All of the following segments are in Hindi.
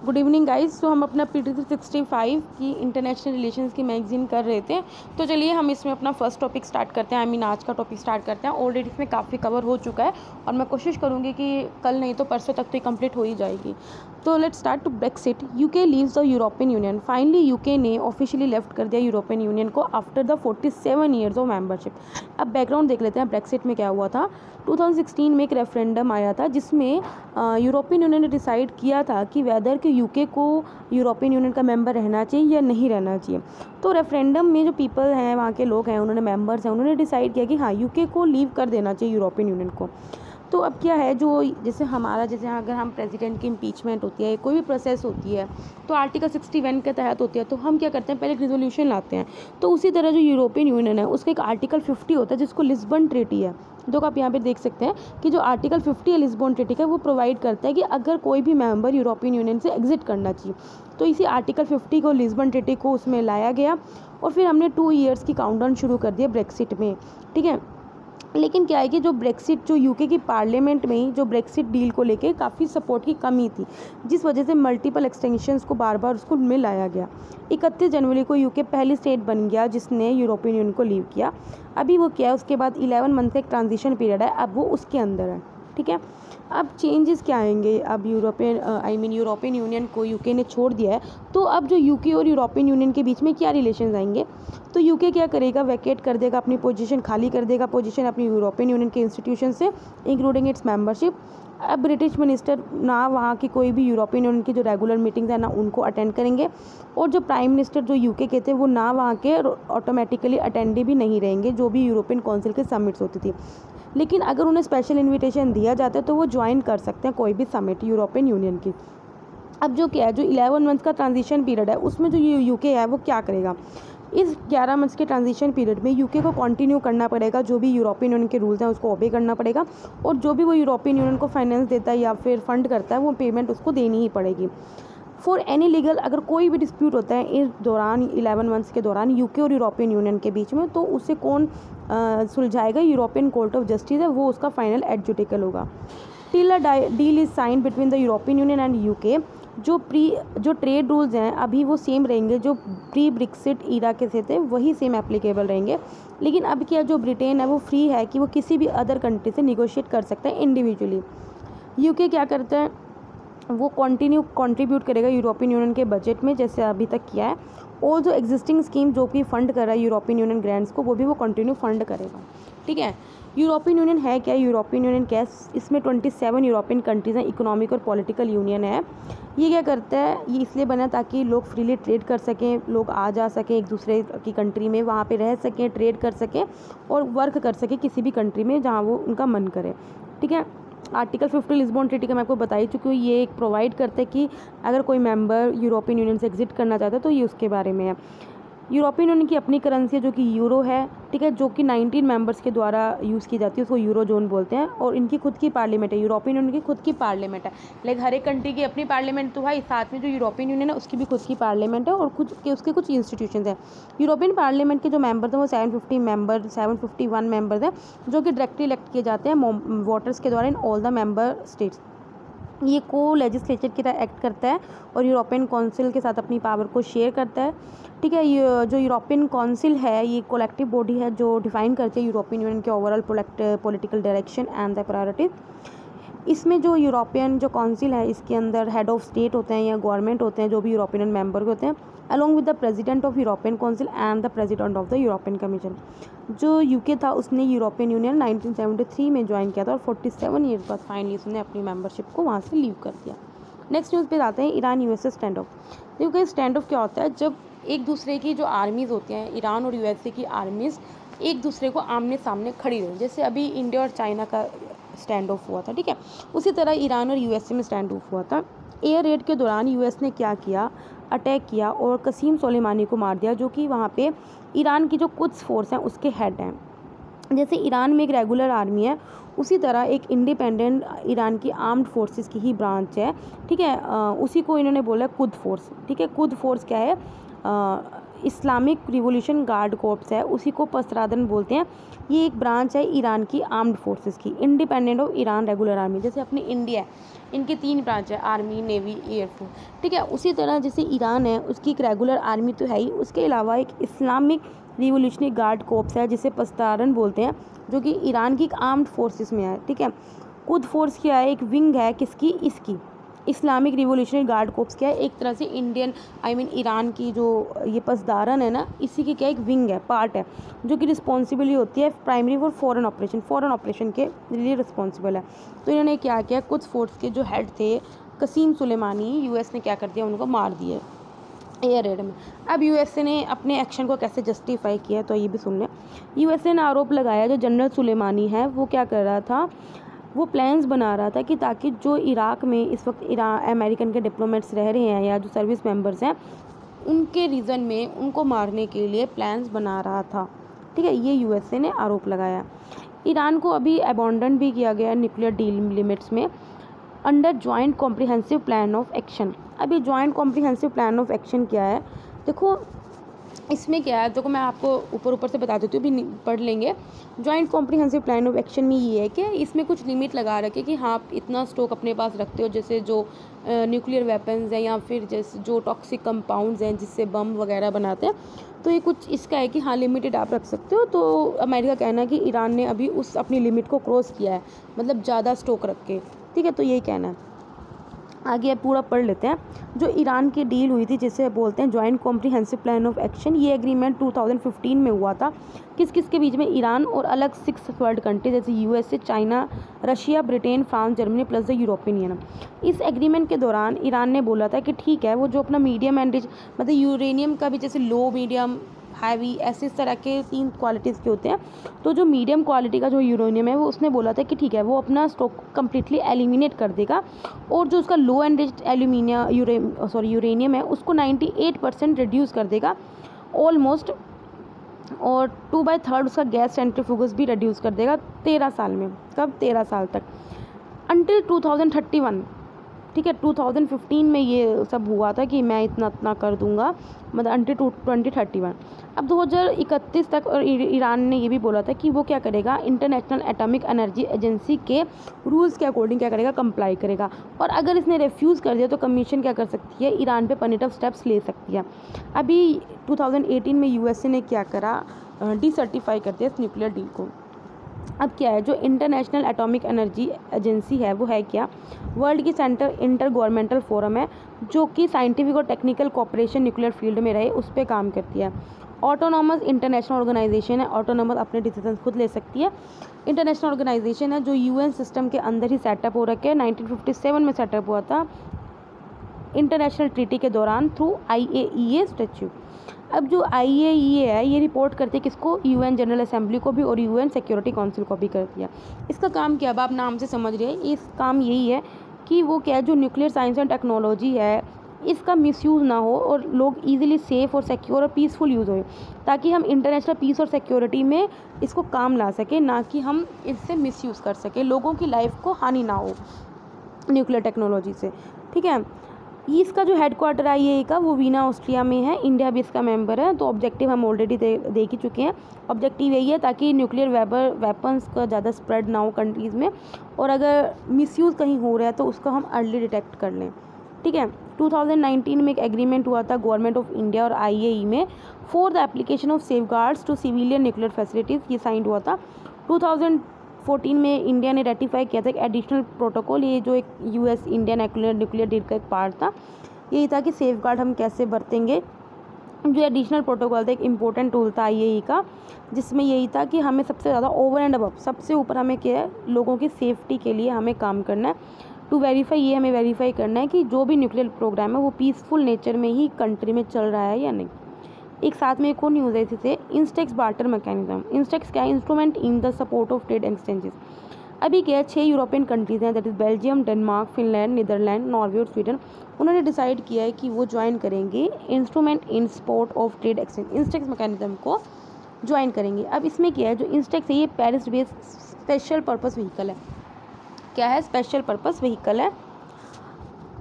Good evening guys. तो हम अपना PT365 की इंटरनेशनल रिलेशंस की मैगजीन कर रहे थे। तो चलिए हम इसमें अपना फर्स्ट टॉपिक स्टार्ट करते हैं। आज का टॉपिक स्टार्ट करते हैं। ऑलरेडी इसमें काफ़ी कवर हो चुका है और मैं कोशिश करूँगी कि कल नहीं तो परसों तक तो ये कंप्लीट हो ही जाएगी। तो let's start to Brexit. UK leaves the European Union. Finally UK ने ऑफिशियली लेफ्ट कर दिया यूरोपियन यूनियन को after the 47 years of membership. अब बैकग्राउंड देख लेते हैं ब्रेक्सिट में क्या हुआ था। 2016 में एक रेफरेंडम आया था जिसमें यूरोपियन यूनियन ने डिसाइड किया था कि वेदर कि यूके को यूरोपियन यूनियन का मेंबर रहना चाहिए या नहीं रहना चाहिए। तो रेफरेंडम में जो पीपल हैं, वहाँ के लोग हैं, उन्होंने मेंबर्स हैं, उन्होंने डिसाइड किया कि हाँ यूके को लीव कर देना चाहिए यूरोपियन यूनियन को। तो अब क्या है, जो जैसे अगर हम प्रेसिडेंट की इम्पीचमेंट होती है, कोई भी प्रोसेस होती है तो आर्टिकल 61 के तहत होती है। तो हम क्या करते हैं, पहले एक रिजोल्यूशन लाते हैं। तो उसी तरह जो यूरोपियन यूनियन है उसका एक आर्टिकल 50 होता है जिसको लिस्बन ट्रीटी है। जो आप यहाँ पे देख सकते हैं कि जो आर्टिकल 50 है लिस्बन ट्रीटी का, वो प्रोवाइड करता है कि अगर कोई भी मेंबर यूरोपियन यूनियन से एग्जिट करना चाहिए तो इसी आर्टिकल 50 को, लिस्बन ट्रीटी को उसमें लाया गया और फिर हमने 2 ईयर्स की काउंटडाउन शुरू कर दिया ब्रेक्सिट में। ठीक है, लेकिन क्या है कि जो ब्रेक्सिट, जो यूके की पार्लियामेंट में जो ब्रेक्सिट डील को लेके काफ़ी सपोर्ट की कमी थी, जिस वजह से मल्टीपल एक्सटेंशंस को बार बार उसको में लाया गया। 31 जनवरी को यूके पहली स्टेट बन गया जिसने यूरोपियन यूनियन को लीव किया। अभी वो क्या है, उसके बाद 11 मंथ का एक ट्रांजिशन पीरियड है, अब वो उसके अंदर है। ठीक है, अब चेंजेस क्या आएंगे। अब यूरोपियन यूनियन को यूके ने छोड़ दिया है, तो अब जो यूके और यूरोपियन यूनियन के बीच में क्या रिलेशंस आएंगे। तो यूके क्या करेगा, वैकेट कर देगा अपनी पोजीशन, खाली कर देगा पोजीशन अपनी यूरोपियन यूनियन के इंस्टीट्यूशन से, इंक्लूडिंग इट्स मेंबरशिप। अब ब्रिटिश मिनिस्टर ना वहाँ की कोई भी यूरोपियन यूनियन की जो रेगुलर मीटिंग्स हैं ना उनको अटेंड करेंगे, और जो प्राइम मिनिस्टर जो यूके के थे वो ना वहाँ के ऑटोमेटिकली अटेंडी भी नहीं रहेंगे जो भी यूरोपियन काउंसिल के समिट्स होती थी। लेकिन अगर उन्हें स्पेशल इन्विटेशन दिया जाता है तो वो ज्वाइन कर सकते हैं कोई भी समिट यूरोपियन यूनियन की। अब जो क्या है, जो 11 मंथ्स का ट्रांजिशन पीरियड है उसमें जो यूके है वो क्या करेगा, इस 11 मंथ्स के ट्रांजिशन पीरियड में यूके को कंटिन्यू करना पड़ेगा, जो भी यूरोपियन यूनियन के रूल्स हैं उसको ओबे करना पड़ेगा, और जो भी वो यूरोपियन यूनियन को फाइनेंस देता है या फिर फंड करता है वो पेमेंट उसको देनी ही पड़ेगी। फॉर एनी लीगल, अगर कोई भी डिस्प्यूट होता है इस दौरान 11 मंथ्स के दौरान यूके और यूरोपियन यूनियन के बीच में, तो उसे कौन सुलझाएगा, यूरोपियन कोर्ट ऑफ जस्टिस है, वो उसका फाइनल एडजुडिकल होगा। Till a deal is sine between the European union and UK, जो ट्रेड रूल्स हैं अभी वो सेम रहेंगे, जो प्री ब्रेक्सिट ईरा के थे वही सेम एप्लीकेबल रहेंगे। लेकिन अब क्या, जो ब्रिटेन है वो फ्री है कि वो किसी भी अदर कंट्री से निगोशिएट कर सकता है इंडिविजुअली। यूके क्या करता है, वो कंट्रीब्यूट करेगा यूरोपियन यूनियन के बजट में जैसे अभी तक किया है, और जो एग्जिस्टिंग स्कीम जो कि फंड कर रहा है यूरोपियन यूनियन ग्रांट्स को, वो भी वो कंटिन्यू फंड करेगा। ठीक है, यूरोपियन यूनियन है क्या, यूरोपियन यूनियन क्या, इसमें 27 यूरोपियन कंट्रीज़ हैं, इकोनॉमिक और पॉलिटिकल यूनियन है। ये क्या करता है, ये इसलिए बना ताकि लोग फ्रीली ट्रेड कर सकें, लोग आ जा सकें एक दूसरे की कंट्री में, वहाँ पे रह सकें, ट्रेड कर सकें और वर्क कर सकें किसी भी कंट्री में जहाँ वो उनका मन करे। ठीक है, आर्टिकल 50 लिस्बन ट्रीटी का मैं आपको बता ही चुकी हूँ, ये एक प्रोवाइड करता है कि अगर कोई मेंबर यूरोपियन यूनियन से एग्जिट करना चाहता है तो ये उसके बारे में है। यूरोपियन यूनियन की अपनी करेंसी है जो कि यूरो है। ठीक है, जो कि 19 मेंबर्स के द्वारा यूज़ की जाती है, उसको यूरो जोन बोलते हैं, और इनकी खुद की पार्लियामेंट है, यूरोपियन यूनियन की खुद की पार्लियामेंट है। लाइक हर एक कंट्री की अपनी पार्लियामेंट तो भाई, साथ में जो यूरोपियन यूनियन है उसकी भी खुद की पार्लियामेंट है और खुद के उसके कुछ इंस्टीट्यूशंस हैं। यूरोपियन पार्लियामेंट के जो मेंबर्स हैं वो 751 मेंबर्स हैं जो कि डायरेक्टली इलेक्ट किए जाते हैं वोटर्स के द्वारा in all the member states. ये को लेजिस्लेचर की तरह एक्ट करता है और यूरोपियन काउंसिल के साथ अपनी पावर को शेयर करता है। ठीक है, ये जो यूरोपियन काउंसिल है ये कोलेक्टिव बॉडी है जो डिफाइन करती है यूरोपियन यूनियन के overall political direction and the priorities. इसमें जो यूरोपियन जो काउंसिल है इसके अंदर हेड ऑफ स्टेट होते हैं या गवर्नमेंट होते हैं जो भी यूरोपियन मेंबर होते हैं, along with the president of European council and the president of the European commission. जो यूके था उसने यूरोपियन यूनियन 1973 में ज्वाइन किया था और 47 ईयर्स बाद फाइनली उसने अपनी मेंबरशिप को वहाँ से लीव कर दिया। नेक्स्ट न्यूज़ पे आते हैं, ईरान यूएसए स्टैंड ऑफ। देखो स्टैंड ऑफ क्या होता है, जब एक दूसरे की जो आर्मीज़ होती हैं, ईरान और यूएसए की आर्मीज़ एक दूसरे को आमने सामने खड़ी रही, जैसे अभी इंडिया और चाइना का स्टैंड ऑफ हुआ था। ठीक है, उसी तरह ईरान और यूएसए में स्टैंड ऑफ हुआ था। एयर रेड के दौरान यूएस ने क्या किया, अटैक किया और कसीम सोलेमानी को मार दिया, जो कि वहाँ पे ईरान की जो कुद्स फोर्स हैं उसके हेड हैं। जैसे ईरान में एक रेगुलर आर्मी है, उसी तरह एक इंडिपेंडेंट ईरान की आर्म्ड फोर्सेस की ही ब्रांच है। ठीक है, उसी को इन्होंने बोला कुद फोर्स। ठीक है, कुद फोर्स क्या है, इस्लामिक रिवॉल्यूशन गार्ड कोर्प्स है उसी को पसरादन बोलते हैं। ये एक ब्रांच है ईरान की आर्म्ड फोर्सेस की, independent of Iran regular army. जैसे अपनी इंडिया है, इनके 3 ब्रांच है, आर्मी, नेवी, एयरफोर्स, ठीक है। उसी तरह जैसे ईरान है उसकी एक रेगुलर आर्मी तो है ही, उसके अलावा एक इस्लामिक रिवॉल्यूशनरी गार्ड कोर्प्स है जिसे पसरादन बोलते हैं, जो कि ईरान की आर्म्ड फोर्सेस में है, ठीक है। कुद फोर्स क्या है, एक विंग है किसकी, इसकी इस्लामिक रिवॉल्यूशनरी गार्ड कोर्प्स क्या है, एक तरह से इंडियन ईरान की जो ये पसदारन है ना, इसी की क्या एक विंग है, पार्ट है, जो कि रिस्पॉन्सिबली होती है प्राइमरी फॉर फॉरेन ऑपरेशन के लिए रिस्पॉन्सिबल है। तो इन्होंने क्या किया, कुछ फोर्स के जो हेड थे कसीम सुलेमानी, यूएस ने क्या कर दिया, उनको मार दिया एयर रेड में। अब यूएसए ने अपने एक्शन को कैसे जस्टिफाई किया, तो ये भी सुन लें। यूएसए ने आरोप लगाया जो जनरल सुलेमानी है वो क्या कर रहा था, वो प्लान्स बना रहा था कि ताकि जो इराक में इस वक्त अमेरिकन के डिप्लोमेट्स रह रहे हैं या जो सर्विस मेंबर्स हैं उनके रीजन में उनको मारने के लिए प्लान्स बना रहा था, ठीक है। ये यूएसए ने आरोप लगाया। ईरान को अभी अबॉन्डन भी किया गया न्यूक्लियर डील लिमिट्स में under joint comprehensive plan of action. अभी joint comprehensive plan of action क्या है, देखो इसमें क्या है, देखो मैं आपको ऊपर से बता देती हूँ, भी पढ़ लेंगे। Joint comprehensive plan of action में ये है कि इसमें कुछ लिमिट लगा रखे कि हाँ आप इतना स्टॉक अपने पास रखते हो, जैसे जो न्यूक्लियर वेपन्स हैं या फिर जैसे जो टॉक्सिक कंपाउंड्स हैं जिससे बम वगैरह बनाते हैं, तो ये कुछ इसका है कि हाँ लिमिटेड आप रख सकते हो। तो अमेरिका कहना है कि ईरान ने अभी उस अपनी लिमिट को क्रॉस किया है, मतलब ज़्यादा स्टॉक रख के, ठीक है। तो यही कहना है। आगे पूरा पढ़ लेते हैं। जो ईरान की डील हुई थी जिसे बोलते हैं joint comprehensive plan of action, ये एग्रीमेंट 2015 में हुआ था। किस किस के बीच में, ईरान और अलग 6 वर्ल्ड कंट्री जैसे USA, China, Russia, Britain, France, Germany plus the European union. इस एग्रीमेंट के दौरान ईरान ने बोला था कि ठीक है वो जो अपना मीडियम एंड मतलब यूरेनियम का भी जैसे लो, मीडियम, हैवी, ऐसे इस तरह के 3 क्वालिटीज़ के होते हैं। तो जो मीडियम क्वालिटी का जो यूरेनियम है वो उसने बोला था कि ठीक है वो अपना स्टॉक कम्प्लीटली एलिमिनेट कर देगा, और जो उसका लो एंड यूरेनियम है उसको 98% रिड्यूस कर देगा ऑलमोस्ट, और 2/3 उसका गैस सेंट्रीफ्यूगस भी रिड्यूस कर देगा 13 साल में। कब, 13 साल तक, अंटिल 2031, ठीक है। 2015 में ये सब हुआ था कि मैं इतना कर दूंगा, मतलब अंटिल 2031। अब 2031 तक और ईरान ने ये भी बोला था कि वो क्या करेगा, इंटरनेशनल एटॉमिक एनर्जी एजेंसी के रूल्स के अकॉर्डिंग क्या करेगा, कंप्लाई करेगा। और अगर इसने रिफ्यूज़ कर दिया तो कमीशन क्या कर सकती है, ईरान पे पनिटिव स्टेप्स ले सकती है। अभी 2018 में यूएसए ने क्या करा, डिसर्टिफाई कर दिया इस न्यूक्लियर डील को। अब क्या है, जो इंटरनेशनल एटॉमिक एनर्जी एजेंसी है वो है क्या, वर्ल्ड की सेंटर इंटर गवर्नमेंटल फोरम है जो कि साइंटिफिक और टेक्निकल कोऑपरेशन न्यूक्लियर फील्ड में रहे उस पर काम करती है। ऑटोनॉमस इंटरनेशनल ऑर्गेनाइजेशन है, ऑटोनॉमस अपने डिसीजन खुद ले सकती है। इंटरनेशनल ऑर्गेनाइजेशन है जो यूएन सिस्टम के अंदर ही सेटअप हो रखे है, 1957 में सेटअप हुआ था इंटरनेशनल ट्रीटी के दौरान थ्रू IAEA स्टैच्यू। अब जो IAEA है ये रिपोर्ट करती है किसको, यूएन जनरल असेंबली को भी और यूएन सिक्योरिटी काउंसिल को भी करती है। इसका काम क्या है, अब आप नाम से समझ रहे हैं, इस काम यही है कि वो क्या है, जो न्यूक्लियर साइंस एंड टेक्नोलॉजी है इसका मिसयूज़ ना हो और लोग इजीली सेफ़ और सिक्योर और पीसफुल यूज़ हो, ताकि हम इंटरनेशनल पीस और सिक्योरिटी में इसको काम ला सकें, ना कि हम इससे मिसयूज़ कर सकें, लोगों की लाइफ को हानि ना हो न्यूक्लियर टेक्नोलॉजी से, ठीक है। इसका जो हेडक्वार्टर IAEA का वो वीना ऑस्ट्रिया में है, इंडिया भी इसका मेंबर है। तो ऑब्जेक्टिव हम ऑलरेडी देख ही चुके हैं। ऑब्जेक्टिव यही है ताकि न्यूक्लियर वेपन्स का ज़्यादा स्प्रेड ना हो कंट्रीज़ में, और अगर मिसयूज़ कहीं हो रहा है तो उसको हम अर्ली डिटेक्ट कर लें, ठीक है। 2019 में एक एग्रीमेंट हुआ था गवर्नमेंट ऑफ इंडिया और IAEA में for the application of safeguards to civilian nuclear facilities, ये साइन हुआ था। 2014 में इंडिया ने रेटिफाई किया था एक एडिशनल प्रोटोकॉल, ये जो एक US इंडियन न्यूक्लियर डील का एक पार्ट था, यही था कि सेफगार्ड हम कैसे बरतेंगे। जो एडिशनल प्रोटोकॉल था एक इम्पोर्टेंट टूल था IAEA का, जिसमें यही था कि हमें सबसे ज़्यादा ओवर एंड अबव, सबसे ऊपर हमें क्या है, लोगों की सेफ्टी के लिए हमें काम करना है। टू वेरीफाई, ये हमें वेरीफाई करना है कि जो भी न्यूक्लियर प्रोग्राम है वो पीसफुल नेचर में ही कंट्री में चल रहा है या नहीं। एक साथ में एक और न्यूज़ है इसी से, इंस्टेक्स बार्टर मैकेनिज्म। इंस्टेक्स क्या है, instrument in the support of trade exchanges. अभी क्या है, 6 यूरोपियन कंट्रीज़ हैं, that is Belgium, Denmark, Finland, Netherlands, Norway और स्वीडन। उन्होंने डिसाइड किया है कि वो ज्वाइन करेंगे instrument in support of trade exchange, INSTEX mechanism को ज्वाइन करेंगे। अब इसमें क्या है, जो इंस्टेक्स है ये Paris based special purpose vehicle है। क्या है, स्पेशल पर्पस व्हीकल है।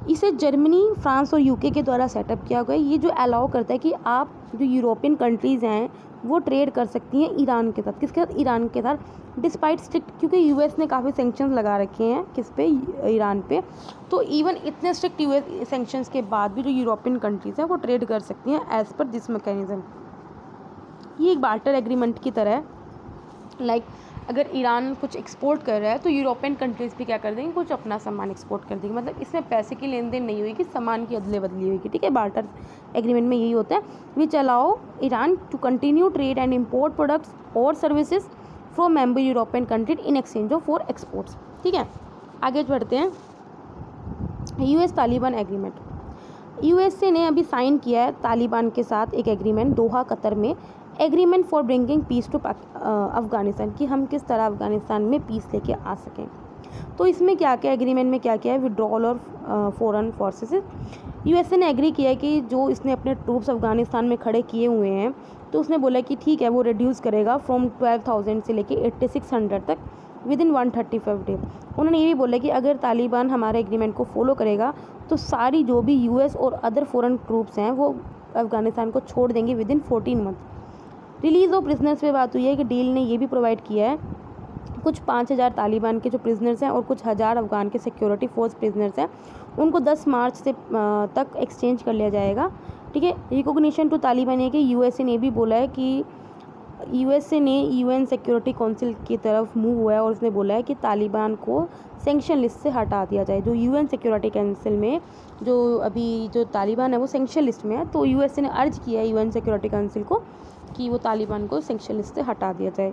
इसे जर्मनी, फ्रांस और यूके के द्वारा सेटअप किया गया। ये जो अलाउ करता है कि आप जो यूरोपियन कंट्रीज़ हैं वो ट्रेड कर सकती हैं ईरान के साथ। किसके साथ? ईरान के साथ, डिस्पाइट स्ट्रिक्ट, क्योंकि यूएस ने काफ़ी सेंक्शंस लगा रखे हैं किस पे? ईरान पे। तो इवन इतने स्ट्रिक्ट यूएस सेंक्शंस के बाद भी जो यूरोपियन कंट्रीज़ हैं वो ट्रेड कर सकती हैं एज़ पर दिस मैकेनिज्म। ये एक बार्टर एग्रीमेंट की तरह है। लाइक अगर ईरान कुछ एक्सपोर्ट कर रहा है तो यूरोपियन कंट्रीज़ भी क्या कर देंगे? कुछ अपना सामान एक्सपोर्ट कर देंगे। मतलब इसमें पैसे की लेन देन नहीं होगी, सामान की अदले बदली होगी। ठीक है, बार्टर एग्रीमेंट में यही होता है। Which allow Iran to continue trade and import products और services from member European country in exchange of for exports. ठीक है, आगे बढ़ते हैं। US Taliban agreement. यूएसए ने अभी साइन किया है तालिबान के साथ एक एग्रीमेंट दोहा कतर में, agreement for bringing peace to Afghanistan, कि हम किस तरह अफ़गानिस्तान में पीस लेके आ सकें। तो इसमें क्या क्या एग्रीमेंट में क्या क्या है? विड्रॉल और फॉरेन फोर्सेस। यूएसए ने एग्री किया है कि जो इसने अपने ट्रूप्स अफ़गानिस्तान में खड़े किए हुए हैं तो उसने बोला कि ठीक है वो रिड्यूस करेगा फ्रॉम 12,000 से लेके 8600 तक विद इन 135 डे। उन्होंने ये भी बोला कि अगर तालिबान हमारे एग्रीमेंट को फॉलो करेगा तो सारी जो भी यूएस और अदर फॉरेन ट्रूप्स हैं वो अफ़गानिस्तान को छोड़ देंगे with in 14 month. Release of prisoners पे बात हुई है कि डील ने ये भी प्रोवाइड किया है कुछ 5000 तालिबान के जो प्रिजनर्स हैं और कुछ 1000 अफ़गान के सिक्योरिटी फोर्स प्रिजनर्स हैं उनको 10 मार्च से तक एक्सचेंज कर लिया जाएगा। ठीक है, रिकॉग्निशन टू तालिबान है कि यूएसए ने भी बोला है कि यूएसए ने यूएन सिक्योरिटी काउंसिल की तरफ मूव हुआ है और उसने बोला है कि तालिबान को सैंक्शन लिस्ट से हटा दिया जाए। जो यूएन सिक्योरिटी काउंसिल में जो अभी जो तालिबान है वो सैंक्शन लिस्ट में है, तो यूएसए ने अर्ज किया है यूएन सिक्योरिटी काउंसिल को कि वो तालिबान को सैंक्शन लिस्ट से हटा दिया जाए।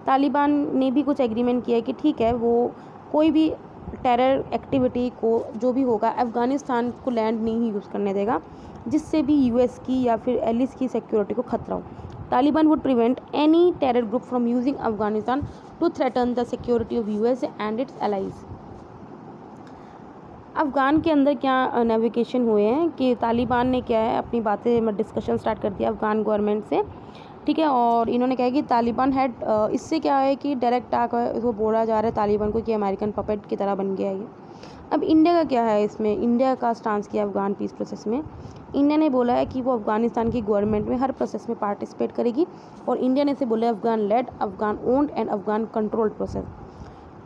तालिबान ने भी कुछ एग्रीमेंट किया है कि ठीक है वो कोई भी टेरर एक्टिविटी को जो भी होगा अफ़गानिस्तान को लैंड नहीं यूज़ करने देगा जिससे भी यूएस की या फिर एलिस की सिक्योरिटी को खतरा हो। Taliban would prevent any terror group from using Afghanistan to threaten the security of US and its allies. Afghan के अंदर क्या नेविगेशन हुए हैं कि तालिबान ने क्या है अपनी बातें डिस्कशन स्टार्ट कर दिया अफ़गान गवर्नमेंट से। ठीक है, और इन्होंने कहा कि तालिबान हैड इससे क्या है कि डायरेक्ट आकर वो बोला जा रहा है तालिबान को कि अमेरिकन पपेट की तरह बन गया है ये। अब इंडिया का क्या है इसमें? इंडिया का स्टांस किया अफ़गान पीस प्रोसेस में। इंडिया ने बोला है कि वो अफ़गानिस्तान की गवर्नमेंट में हर प्रोसेस में पार्टिसिपेट करेगी और इंडिया ने इसे बोला है Afghan led, Afghan owned and Afghan controlled process.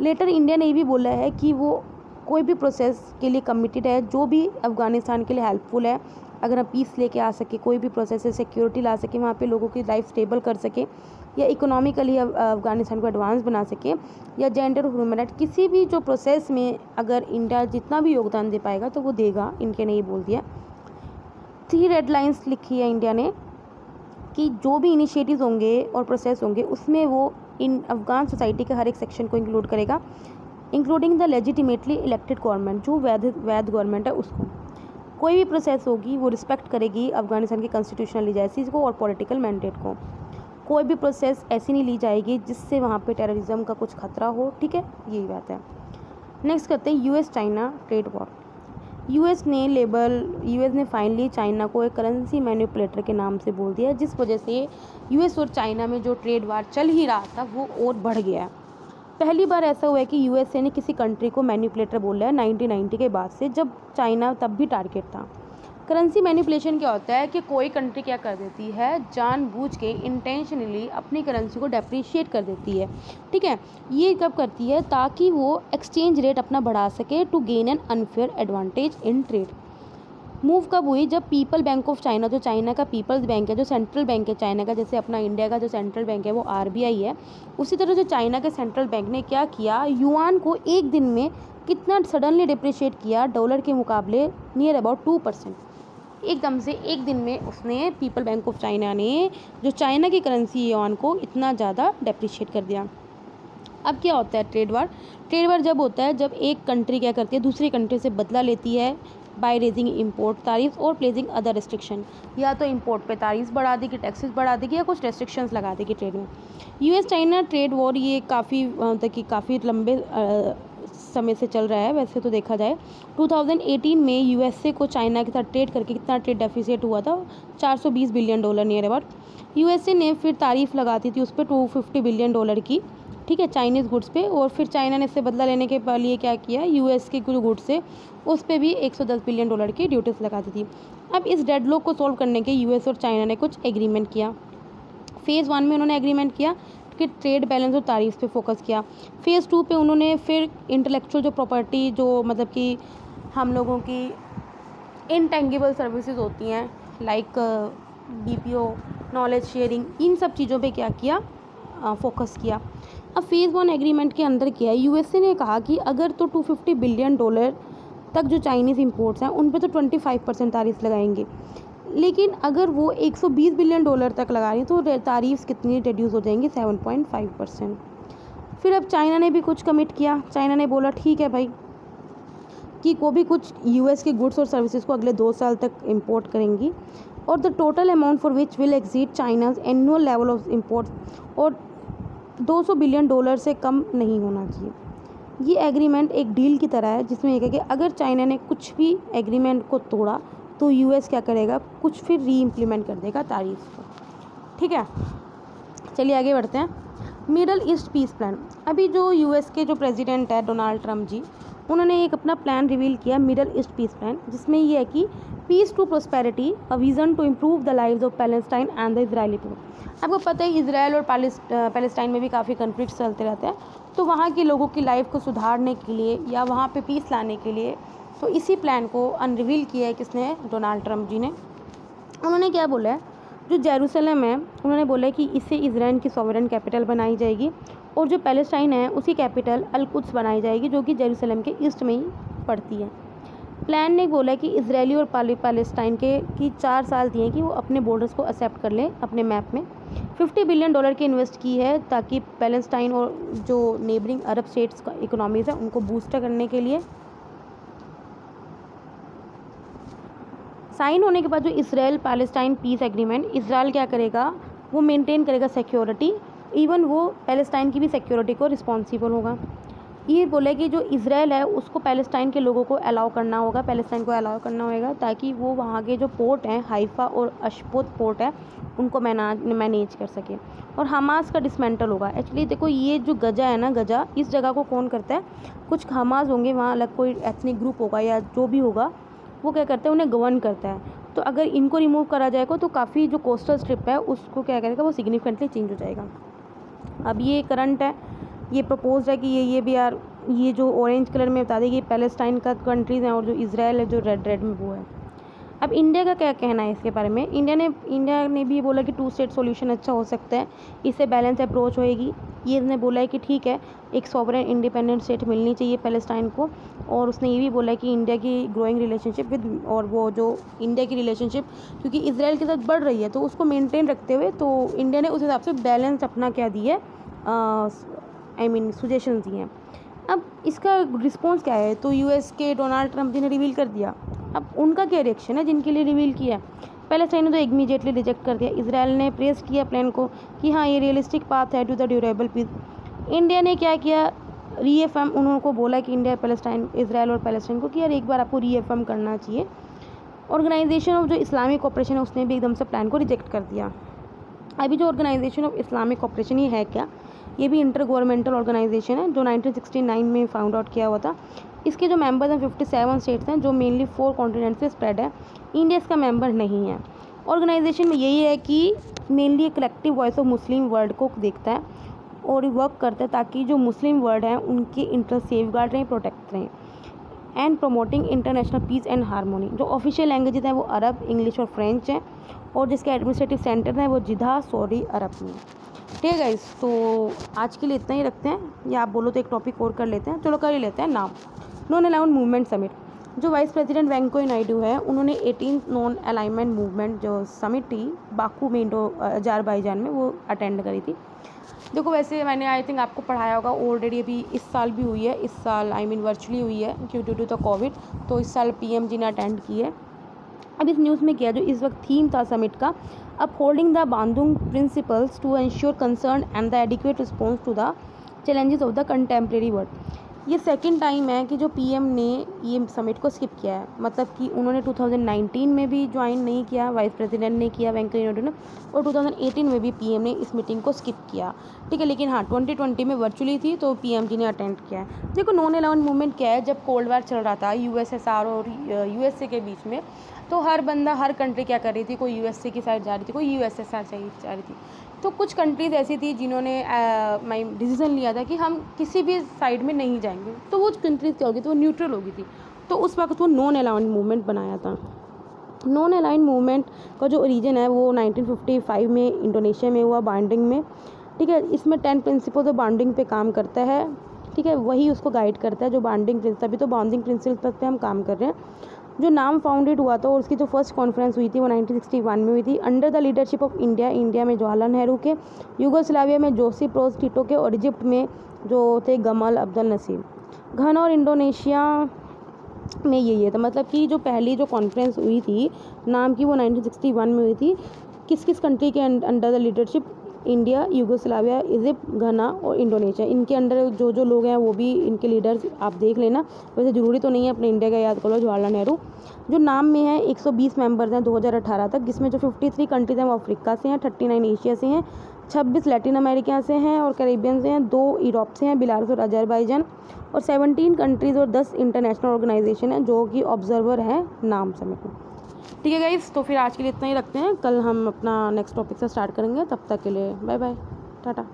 Later India ने ये भी बोला है कि वो कोई भी प्रोसेस के लिए कमिटेड है जो भी अफ़गानिस्तान के लिए हेल्पफुल है, अगर हम पीस लेके आ सके, कोई भी प्रोसेस से सिक्योरिटी ला सके, वहाँ पे लोगों की लाइफ स्टेबल कर सके या इकोनॉमिकली अफ़गानिस्तान को एडवांस बना सके या जेंडर और ह्यूमन राइट किसी भी जो प्रोसेस में अगर इंडिया जितना भी योगदान दे पाएगा तो वो देगा। इंडिया ने ये बोल दिया। 3 रेड लाइन्स लिखी है इंडिया ने कि जो भी इनिशिएटिव्स होंगे और प्रोसेस होंगे उसमें वो इन अफ़गान सोसाइटी के हर एक सेक्शन को इंक्लूड करेगा, including the legitimately elected government, जो वैध गवर्नमेंट है उसको। कोई भी प्रोसेस होगी वो रिस्पेक्ट करेगी अफ़गानिस्तान की कॉन्स्टिट्यूशनल लीजैसीज को और पॉलिटिकल मैंडेट को। कोई भी प्रोसेस ऐसी नहीं ली जाएगी जिससे वहाँ पे टेररिज्म का कुछ खतरा हो। ठीक है, यही बात है। नेक्स्ट करते हैं US China trade war. US ने फाइनली चाइना को एक करेंसी मैनिपुलेटर के नाम से बोल दिया, जिस वजह से यूएस और चाइना में जो ट्रेड वार चल ही रहा था वो और बढ़ गया है। पहली बार ऐसा हुआ है कि यूएसए ने किसी कंट्री को मैनिपुलेटर बोला है 1990 के बाद से, जब चाइना तब भी टारगेट था। करेंसी मैनिपुलेशन क्या होता है कि कोई कंट्री क्या कर देती है, जानबूझ के इंटेंशनली अपनी करेंसी को डेप्रिशिएट कर देती है। ठीक है, ये कब करती है? ताकि वो एक्सचेंज रेट अपना बढ़ा सके to gain an unfair advantage in trade. Move कब हुई? जब पीपल बैंक ऑफ चाइना, जो चाइना का पीपल्स बैंक है, जो सेंट्रल बैंक है चाइना का, जैसे अपना इंडिया का जो सेंट्रल बैंक है वो आरबीआई है, उसी तरह जो चाइना के सेंट्रल बैंक ने क्या किया, युआन को एक दिन में कितना सडनली डिप्रिशिएट किया डॉलर के मुकाबले, नियर अबाउट 2%। एकदम से एक दिन में उसने पीपल बैंक ऑफ चाइना ने जो चाइना की करेंसी युआन को इतना ज़्यादा डेप्रिशिएट कर दिया। अब क्या होता है ट्रेड वार? ट्रेड वार जब होता है जब एक कंट्री क्या करती है दूसरी कंट्री से बदला लेती है बाय रेजिंग इम्पोर्ट तारीफ और प्लेसिंग अदर रेस्ट्रिक्शन, या तो इम्पोर्ट पे तारीफ बढ़ा देगी, टैक्सेस बढ़ा देगी या कुछ रेस्ट्रिक्शंस लगा देगी ट्रेड में। यूएस चाइना ट्रेड वॉर ये काफ़ी लंबे समय से चल रहा है। वैसे तो देखा जाए 2018 में यूएसए को चाइना के साथ ट्रेड करके कितना ट्रेड डेफिसिट हुआ था, $420 बिलियन नियर अबाउट। यूएसए ने फिर तारीफ लगाती थी उस पर $250 बिलियन की, ठीक है, चाइनीज़ गुड्स पे। और फिर चाइना ने इससे बदला लेने के लिए क्या किया, यूएस के कुछ गुड्स से उस पर भी $110 बिलियन की ड्यूटीज़ लगा दी थी। अब इस डेडलॉक को सॉल्व करने के यूएस और चाइना ने कुछ एग्रीमेंट किया। फेज़ 1 में उन्होंने एग्रीमेंट किया कि ट्रेड बैलेंस और तारीफ पे फोकस किया। फेज़ 2 पे उन्होंने फिर इंटेलेक्चुअल जो प्रॉपर्टी, जो मतलब कि हम लोगों की इनटेंगिबल सर्विसेज होती हैं, लाइक बीपीओ, नॉलेज शेयरिंग, इन सब चीज़ों पे क्या किया, फोकस किया। अब फेज़ 1 एग्रीमेंट के अंदर क्या है, यूएसए ने कहा कि अगर तो $250 बिलियन तक जो चाइनीज़ इंपोर्ट्स हैं उन पे तो 25% तारीफ लगाएंगे, लेकिन अगर वो $120 बिलियन तक लगा रही तो तारीफ कितनी रिड्यूस हो जाएंगी, 7.5%। फिर अब चाइना ने भी कुछ कमिट किया। चाइना ने बोला ठीक है भाई कि वो भी कुछ यूएस के गुड्स और सर्विसेज को अगले 2 साल तक इंपोर्ट करेंगी, और the total amount for which will exceed China's annual level of import, और $200 बिलियन से कम नहीं होना चाहिए। ये एग्रीमेंट एक डील की तरह है, जिसमें यह है कि अगर चाइना ने कुछ भी एग्रीमेंट को तोड़ा तो यूएस क्या करेगा, कुछ फिर री इम्प्लीमेंट कर देगा तारीफ को। ठीक है, चलिए आगे बढ़ते हैं। Middle East peace plan. अभी जो यूएस के जो प्रेसिडेंट है डोनाल्ड ट्रम्प जी, उन्होंने एक अपना प्लान रिवील किया, मिडल ईस्ट पीस प्लान, जिसमें ये है कि peace to prosperity, a vision to improve the lives of Palestine and the Israeli people. आपको पता है इसराइल और पैलेस्टाइन में भी काफ़ी कन्फ्लिक्ट चलते रहते हैं, तो वहाँ के लोगों की लाइफ को सुधारने के लिए या वहाँ पे पीस लाने के लिए, तो इसी प्लान को अनरिवील किया है किसने, डोनाल्ड ट्रम्प जी ने। उन्होंने क्या बोला है, जो जेरूसलम है उन्होंने बोला है कि इसे इजराइल की सॉवरेन कैपिटल बनाई जाएगी, और जो पैलेस्टाइन है उसकी कैपिटल अल-कुद्स बनाई जाएगी, जो कि जेरूसलम के ईस्ट में ही पड़ती है। प्लान ने बोला है कि इजरायली और पैलेस्टाइन की 4 साल दिए कि वो अपने बॉर्डर्स को एक्सेप्ट कर लें अपने मैप में। $50 बिलियन की इन्वेस्ट की है ताकि पैलेस्टाइन और जो नेबरिंग अरब स्टेट्स का इकोनॉमीज़ है उनको बूस्ट करने के लिए। साइन होने के बाद जो Israel Palestine piece agreement, Israel क्या करेगा, वो मेंटेन करेगा सिक्योरिटी, इवन वो पैलेस्टाइन की भी सिक्योरिटी को रिस्पॉन्सिबल होगा। ये बोले कि जो इसराइल है उसको पैलेस्टाइन के लोगों को अलाउ करना होगा, पैलेस्टाइन को अलाउ करना होगा, ताकि वो वहाँ के जो पोर्ट हैं, हाइफा और अशपोत पोर्ट है, उनको मैनेज कर सके। और हमास का डिसमेंटल होगा। एक्चुअली देखो, ये जो गजा है ना, गजा, इस जगह को कौन करता है, कुछ हमास होंगे, वहाँ अलग कोई एथनिक ग्रुप होगा या जो भी होगा, वो क्या करता है, उन्हें गवर्न करता है। तो अगर इनको रिमूव करा जाएगा तो काफ़ी जो कोस्टल स्ट्रिप है उसको क्या करेगा, वो सिग्निफिकेंटली चेंज हो जाएगा। अब ये करंट है, ये प्रपोज है कि ये भी यार, ये जो ऑरेंज कलर में बता दें ये पैलेस्टाइन का कंट्रीज़ हैं, और जो इसराइल है जो रेड में वो है। अब इंडिया का क्या कहना है इसके बारे में, इंडिया ने भी बोला कि 2 स्टेट सॉल्यूशन अच्छा हो सकता है, इससे बैलेंस अप्रोच होएगी। ये इसने बोला है कि ठीक है, एक सॉवरेन इंडिपेंडेंट स्टेट मिलनी चाहिए पैलेस्टाइन को। और उसने ये भी बोला है कि इंडिया की ग्रोइंग रिलेशनशिप विद, और वो जो इंडिया की रिलेशनशिप क्योंकि इसराइल के साथ बढ़ रही है, तो उसको मेंटेन रखते हुए तो इंडिया ने उस हिसाब से बैलेंस अपना क्या दिया है, सजेशंस दिए हैं। अब इसका रिस्पॉन्स क्या है, तो यूएस के डोनाल्ड ट्रम्प जी ने रिवील कर दिया। अब उनका क्या रिएक्शन है जिनके लिए रिवील किया। पैलेस्टाइन ने तो इमीडिएटली रिजेक्ट कर दिया, इसराइल ने प्रेस किया प्लान को कि हाँ ये रियलिस्टिक पाथ है to the durable peace. India ने क्या किया, रीएफएम, उन्होंने बोला कि इंडिया पैलेस्टाइन, इसराइल और पैलेस्टाइन को कि यार एक बार आपको रीएफएम करना चाहिए। ऑर्गेनाइजेशन ऑफ जो इस्लामिक कोऑपरेशन है उसने भी एकदम से प्लान को रिजेक्ट कर दिया। अभी जो ऑर्गेनाइजेशन ऑफ इस्लामिक कोऑपरेशन ये है क्या, ये भी इंटर गवर्नमेंटल ऑर्गेनाइजेशन है जो 1969 में फाउंड आउट किया हुआ था। इसके जो मेंबर्स हैं 57 स्टेट्स हैं जो मेनली 4 कॉन्टिनेंट से स्प्रेड है। इंडिया इसका मेंबर नहीं है। ऑर्गेनाइजेशन में यही है कि मेनली एक collective voice of Muslim world को देखता है और वर्क करता है ताकि जो मुस्लिम वर्ल्ड हैं उनके इंटरेस्ट सेफ गार्ड रहें, प्रोटेक्ट रहें। And promoting international peace and harmony. जो ऑफिशियल लैंग्वेजेस हैं वो अरब, इंग्लिश और फ्रेंच हैं, और जिसके एडमिनिस्ट्रेटिव सेंटर हैं वो जिदा, सऊदी अरब में। ठीक है गाइस, तो आज के लिए इतना ही रखते हैं, या आप बोलो तो एक टॉपिक और कर लेते हैं, चलो कर ही लेते हैं नाम। Non alignment movement summit. जो वाइस प्रेसिडेंट वेंकैया नायडू है उन्होंने 18th नॉन अलाइनमेंट मूवमेंट जो समिट थी बाकू में, अज़रबैजान में, वो अटेंड करी थी। देखो वैसे मैंने आई थिंक आपको पढ़ाया होगा ऑलरेडी, अभी इस साल भी हुई है, इस साल वर्चुअली हुई है ड्यू टू द कोविड, तो इस साल पीएम जी ने अटेंड की है। अब इस न्यूज़ में किया जो इस वक्त थीम था समिट का, upholding the Bandung principles to ensure concern and the adequate response to the challenges of the contemporary world. ये सेकंड टाइम है कि जो पीएम ने ये समिट को स्किप किया है, मतलब कि उन्होंने 2019 में भी ज्वाइन नहीं किया, वाइस प्रेसिडेंट ने किया वेंकैया नायडू ने, और 2018 में भी पीएम ने इस मीटिंग को स्किप किया, ठीक है। लेकिन हाँ 2020 में वर्चुअली थी तो पीएम जी ने अटेंड किया है। देखो नॉन अलाउंड मूवमेंट क्या है, जब कोल्ड वार चल रहा था यूएसएसआर और यूएसए के बीच में, तो हर बंदा हर कंट्री क्या कर रही थी, कोई यूएसए की साइड जा रही थी, कोई यूएसएसआर साइड जा रही थी। तो कुछ कंट्रीज़ ऐसी थी जिन्होंने डिसीज़न लिया था कि हम किसी भी साइड में नहीं जाएंगे, तो वो कंट्रीज़ क्या होगी, तो वो न्यूट्रल होगी थी। तो उस वक्त वो नॉन अलाउंड मूवमेंट बनाया था। नॉन अलाइंड मूवमेंट का जो ओरिजिन है वो 1955 में इंडोनेशिया में हुआ, बाइंडिंग में, ठीक है। इसमें 10 प्रिंसिपल्स ऑफ बाइंडिंग पे काम करता है, ठीक है, वही उसको गाइड करता है जो बाइंडिंग प्रिंसिपल। अभी तो बाइंडिंग प्रिंसिपल पे हम काम कर रहे हैं। जो नाम फाउंडेड हुआ था और उसकी जो फर्स्ट कॉन्फ्रेंस हुई थी वो 1961 में हुई थी, under the leadership of India. India में जवाहरलाल नेहरू के, यूगोस्लाविया में जोसेफ ब्रोज टिटो के, और इजिप्ट में जो थे गमल अब्दुल नसीब। घना और इंडोनेशिया में ये था, मतलब कि जो पहली जो कॉन्फ्रेंस हुई थी नाम की वो 1961 में हुई थी। किस किस कंट्री के under the leadership, India, Yugoslavia, Egypt, घना और इंडोनेशिया। इनके अंडर जो जो लोग हैं वो भी इनके लीडर्स आप देख लेना, वैसे ज़रूरी तो नहीं है, अपने इंडिया का याद कर लो, जवाहरलाल नेहरू। जो नाम में है 120 मेंबर्स हैं 2018 तक, जिसमें जो 53 कंट्रीज़ हैं वो अफ्रीका से हैं, 39 एशिया से हैं, 26 लैटिन अमेरिका से हैं और कैरेबियन से हैं, 2 यूरोप से हैं, बेलारूस और अजरबैजान, और 17 कंट्रीज़ और 10 इंटरनेशनल ऑर्गेनाइजेशन हैं जो कि ऑब्जर्वर हैं नाम समेत। ठीक है गाइस, तो फिर आज के लिए इतना ही रखते हैं, कल हम अपना नेक्स्ट टॉपिक से स्टार्ट करेंगे। तब तक के लिए बाय बाय, टाटा।